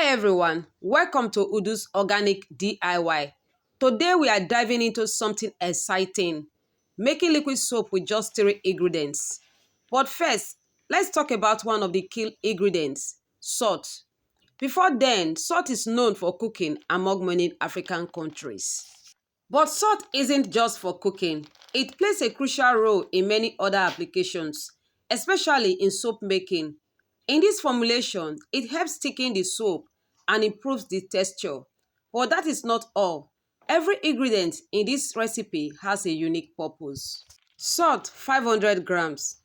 Hi everyone, welcome to Udus Organic DIY. Today we are diving into something exciting, making liquid soap with just 3 ingredients. But first, let's talk about one of the key ingredients, salt. Before then, salt is known for cooking among many African countries. But salt isn't just for cooking. It plays a crucial role in many other applications, especially in soap making. In this formulation, it helps thicken the soap and improves the texture. But that is not all. Every ingredient in this recipe has a unique purpose. Salt 500 grams.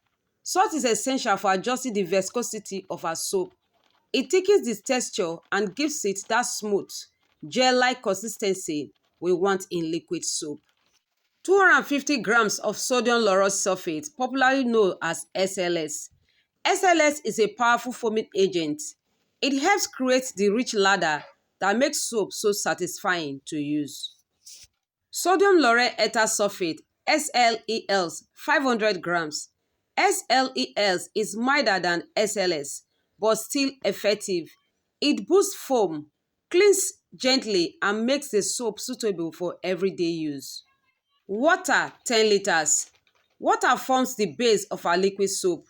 Salt is essential for adjusting the viscosity of our soap. It thickens the texture and gives it that smooth, gel-like consistency we want in liquid soap. 250 grams of sodium lauryl sulfate, popularly known as SLS. SLS is a powerful foaming agent. It helps create the rich lather that makes soap so satisfying to use. Sodium lauryl ether sulfate, SLES, 500 grams. SLES is milder than SLS, but still effective. It boosts foam, cleans gently, and makes the soap suitable for everyday use. Water 10 liters. Water forms the base of our liquid soap,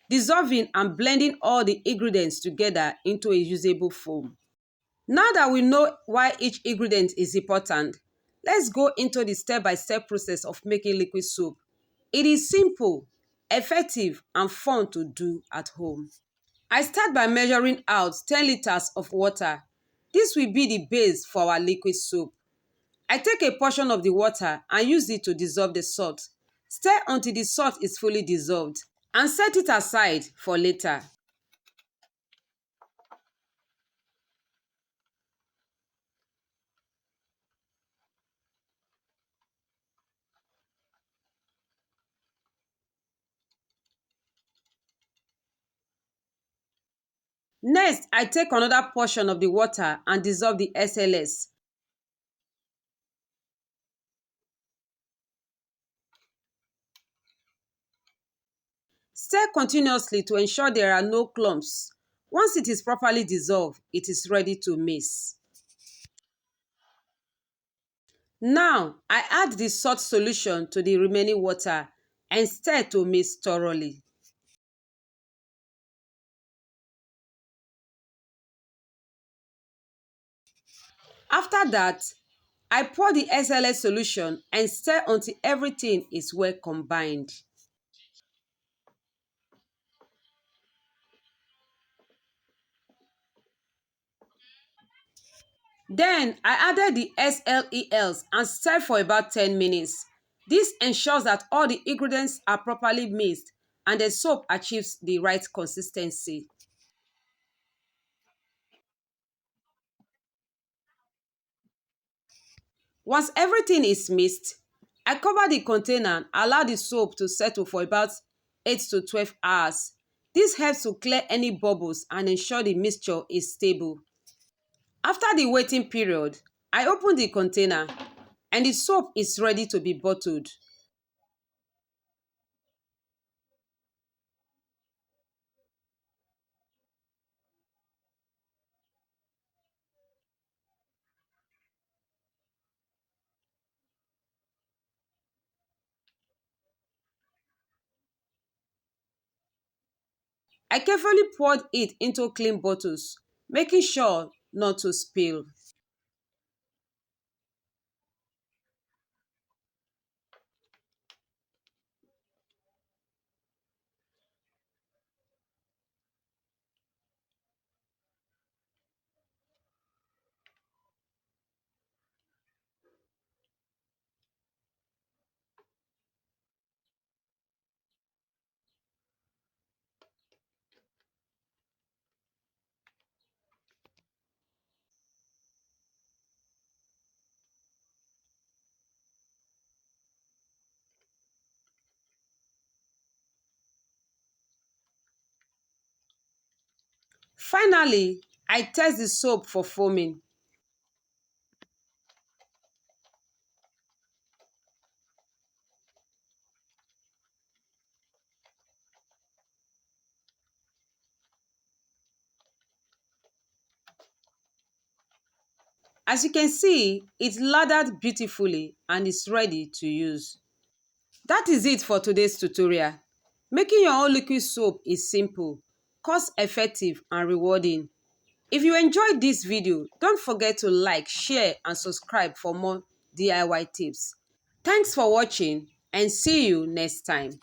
dissolving and blending all the ingredients together into a usable foam. Now that we know why each ingredient is important, let's go into the step-by-step process of making liquid soap. It is simple, effective, and fun to do at home. I start by measuring out 10 liters of water. This will be the base for our liquid soap. I take a portion of the water and use it to dissolve the salt. Stir until the salt is fully dissolved and set it aside for later. Next, I take another portion of the water and dissolve the SLS. Stir continuously to ensure there are no clumps. Once it is properly dissolved, it is ready to mix. Now, I add the salt solution to the remaining water and stir to mix thoroughly. After that, I pour the SLS solution and stir until everything is well combined. Then I added the SLELs and stirred for about 10 minutes. This ensures that all the ingredients are properly mixed and the soap achieves the right consistency. Once everything is mixed, I cover the container and allow the soap to settle for about 8 to 12 hours. This helps to clear any bubbles and ensure the mixture is stable. After the waiting period, I open the container and the soap is ready to be bottled. I carefully poured it into clean bottles, making sure not to spill. Finally, I test the soap for foaming. As you can see, it's laddered beautifully and is ready to use. That is it for today's tutorial. Making your own liquid soap is simple, cost-effective and rewarding. If you enjoyed this video, don't forget to like, share and subscribe for more DIY tips. Thanks for watching and see you next time.